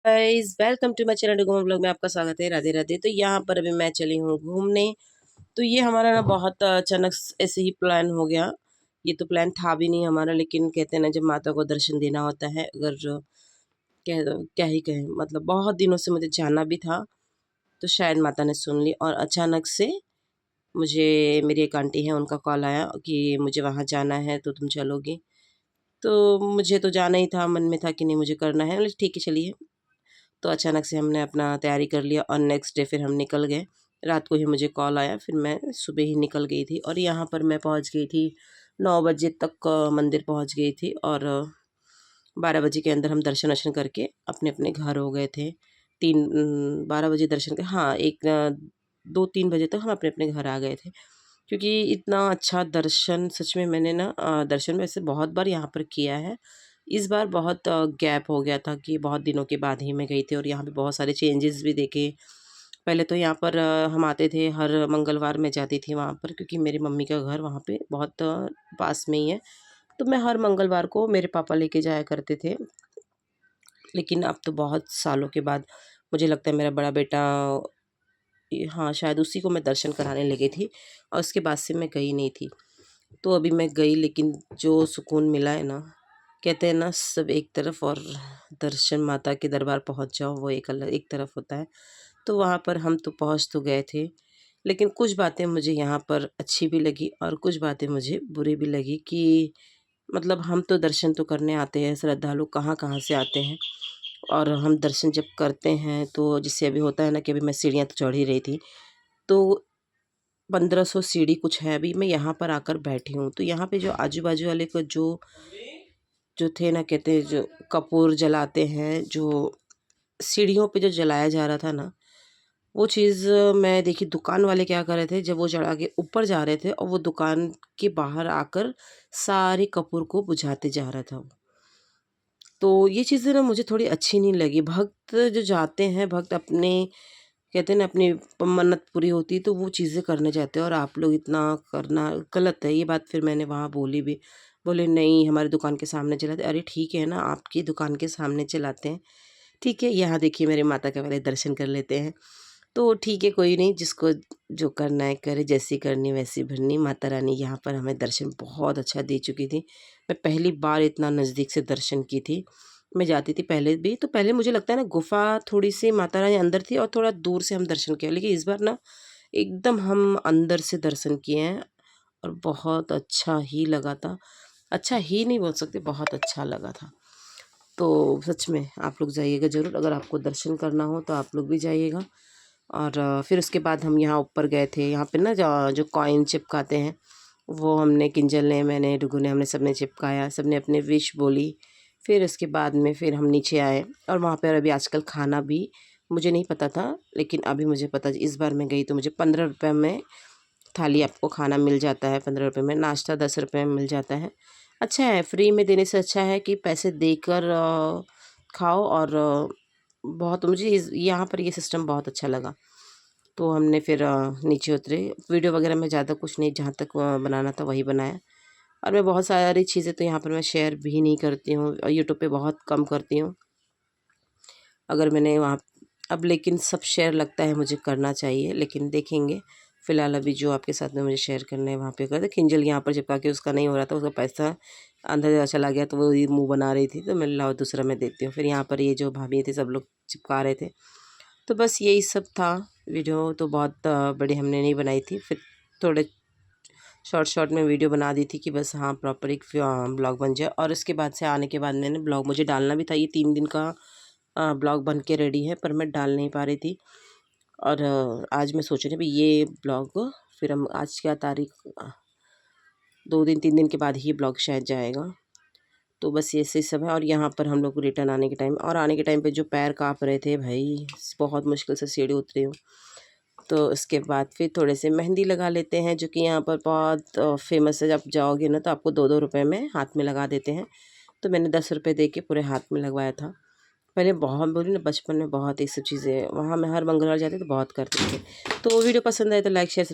Guys welcome to my channel घूम blog में आपका स्वागत है। राधे राधे। तो यहाँ पर अभी मैं चली हूँ घूमने। तो ये हमारा ना बहुत अचानक ऐसे ही प्लान हो गया। ये तो प्लान था भी नहीं हमारा, लेकिन कहते हैं ना जब माता को दर्शन देना होता है, अगर क्या क्या ही कहें, मतलब बहुत दिनों से मुझे जाना भी था। तो शायद माता ने सुन ली और अचानक से मुझे मेरी एक आंटी है उनका कॉल आया कि मुझे वहाँ जाना है तो तुम चलोगी। तो मुझे तो जाना ही था, मन में था कि नहीं मुझे करना है। बोले ठीक है चलिए। तो अचानक से हमने अपना तैयारी कर लिया और नेक्स्ट डे फिर हम निकल गए। रात को ही मुझे कॉल आया, फिर मैं सुबह ही निकल गई थी और यहाँ पर मैं पहुँच गई थी 9 बजे तक, मंदिर पहुँच गई थी और 12 बजे के अंदर हम दर्शन वर्शन करके अपने अपने घर हो गए थे। 12 बजे दर्शन कर, हाँ 2-3 बजे तक हम अपने अपने घर आ गए थे। क्योंकि इतना अच्छा दर्शन सच में मैंने ना दर्शन वैसे बहुत बार यहाँ पर किया है। इस बार बहुत गैप हो गया था कि बहुत दिनों के बाद ही मैं गई थी और यहाँ पे बहुत सारे चेंजेस भी देखे। पहले तो यहाँ पर हम आते थे, हर मंगलवार मैं जाती थी वहाँ पर, क्योंकि मेरी मम्मी का घर वहाँ पे बहुत पास में ही है। तो मैं हर मंगलवार को मेरे पापा लेके जाया करते थे। लेकिन अब तो बहुत सालों के बाद मुझे लगता है मेरा बड़ा बेटा, हाँ शायद उसी को मैं दर्शन कराने लगी थी और उसके बाद से मैं गई नहीं थी। तो अभी मैं गई, लेकिन जो सुकून मिला है ना, कहते हैं ना सब एक तरफ और दर्शन माता के दरबार पहुंच जाओ वो एक अलग एक तरफ होता है। तो वहाँ पर हम तो पहुँच तो गए थे, लेकिन कुछ बातें मुझे यहाँ पर अच्छी भी लगी और कुछ बातें मुझे बुरी भी लगी कि मतलब हम तो दर्शन तो करने आते हैं, श्रद्धालु कहाँ कहाँ से आते हैं। और हम दर्शन जब करते हैं तो जैसे अभी होता है ना कि अभी मैं सीढ़ियाँ तो चढ़ ही रही थी, तो 1500 सीढ़ी कुछ है, अभी मैं यहाँ पर आकर बैठी हूँ। तो यहाँ पे जो आजू बाजू वाले को जो जो थे ना, कहते हैं जो कपूर जलाते हैं, जो सीढ़ियों पे जो जलाया जा रहा था ना, वो चीज़ मैं देखी। दुकान वाले क्या कर रहे थे, जब वो चढ़ा के ऊपर जा रहे थे और वो दुकान के बाहर आकर सारे कपूर को बुझाते जा रहा था वो। तो ये चीज़ें ना मुझे थोड़ी अच्छी नहीं लगी। भक्त जो जाते हैं, भक्त अपने कहते हैं ना अपनी मन्नत पूरी होती है तो वो चीज़ें करने जाते हैं, और आप लोग इतना करना गलत है। ये बात फिर मैंने वहाँ बोली भी। बोले नहीं हमारी दुकान के सामने चलाते। अरे ठीक है ना, आपकी दुकान के सामने चलाते हैं, ठीक है। यहाँ देखिए मेरे माता के पहले दर्शन कर लेते हैं। तो ठीक है कोई नहीं, जिसको जो करना है करे, जैसी करनी वैसी भरनी। माता रानी यहाँ पर हमें दर्शन बहुत अच्छा दे चुकी थी। मैं पहली बार इतना नज़दीक से दर्शन की थी। मैं जाती थी पहले भी, तो पहले मुझे लगता है ना गुफ़ा थोड़ी-सी माता रानी अंदर थी और थोड़ा दूर से हम दर्शन किया। लेकिन इस बार ना एकदम हम अंदर से दर्शन किए हैं और बहुत अच्छा ही लगा था। अच्छा ही नहीं बोल सकते, बहुत अच्छा लगा था। तो सच में आप लोग जाइएगा ज़रूर, अगर आपको दर्शन करना हो तो आप लोग भी जाइएगा। और फिर उसके बाद हम यहाँ ऊपर गए थे। यहाँ पे ना जो जो कॉइन चिपकाते हैं, वो हमने किंजल ने, मैंने, डुगू ने, हमने सबने चिपकाया, सबने अपने विश बोली। फिर उसके बाद में फिर हम नीचे आए और वहाँ पर अभी आजकल खाना भी मुझे नहीं पता था, लेकिन अभी मुझे पता, इस बार मैं गई तो मुझे 15 रुपये में थाली आपको खाना मिल जाता है। 15 रुपये में नाश्ता 10 रुपये में मिल जाता है। अच्छा है, फ्री में देने से अच्छा है कि पैसे देकर खाओ। और बहुत मुझे यहाँ पर ये सिस्टम बहुत अच्छा लगा। तो हमने फिर नीचे उतरे। वीडियो वगैरह में ज़्यादा कुछ नहीं, जहाँ तक बनाना था वही बनाया। और मैं बहुत सारी चीज़ें तो यहाँ पर मैं शेयर भी नहीं करती हूँ और यूट्यूब पे बहुत कम करती हूँ। अगर मैंने वहाँ अब, लेकिन सब शेयर लगता है मुझे करना चाहिए, लेकिन देखेंगे। फ़िलहाल अभी जो आपके साथ में मुझे शेयर करना है वहाँ पे कर दे। किंजल यहाँ पर चिपका के उसका नहीं हो रहा था, उसका पैसा अंदर चला गया, तो वो ये मुँह बना रही थी, तो मैं लाओ दूसरा मैं देती हूँ। फिर यहाँ पर ये जो भाभी थे सब लोग चिपका रहे थे। तो बस यही सब था। वीडियो तो बहुत बड़ी हमने नहीं बनाई थी। फिर थोड़े शॉर्ट शॉर्ट में वीडियो बना दी थी कि बस हाँ प्रॉपर एक ब्लॉग बन जाए। और उसके बाद से आने के बाद मैंने ब्लॉग मुझे डालना भी था। ये 3 दिन का ब्लॉग बन के रेडी है, पर मैं डाल नहीं पा रही थी। और आज मैं सोच रही थी भाई ये ब्लॉग, फिर हम आज क्या तारीख, 2 दिन 3 दिन के बाद ही ब्लॉग शायद जाएगा। तो बस ये ऐसे सब है। और यहाँ पर हम लोग रिटर्न आने के टाइम, और आने के टाइम पे जो पैर काँप रहे थे भाई, बहुत मुश्किल से सीढ़ी उतरी हूँ। तो उसके बाद फिर थोड़े से मेहंदी लगा लेते हैं, जो कि यहाँ पर बहुत फेमस है। जब जाओगे ना तो आपको 2-2 रुपए में हाथ में लगा देते हैं। तो मैंने 10 रुपए दे के पूरे हाथ में लगवाया था। पहले बहुत बोली ना, बचपन में बहुत ये सब चीज़ें, वहाँ मैं हर मंगलवार जाती तो बहुत करते थे। तो वीडियो पसंद आए तो लाइक शेयर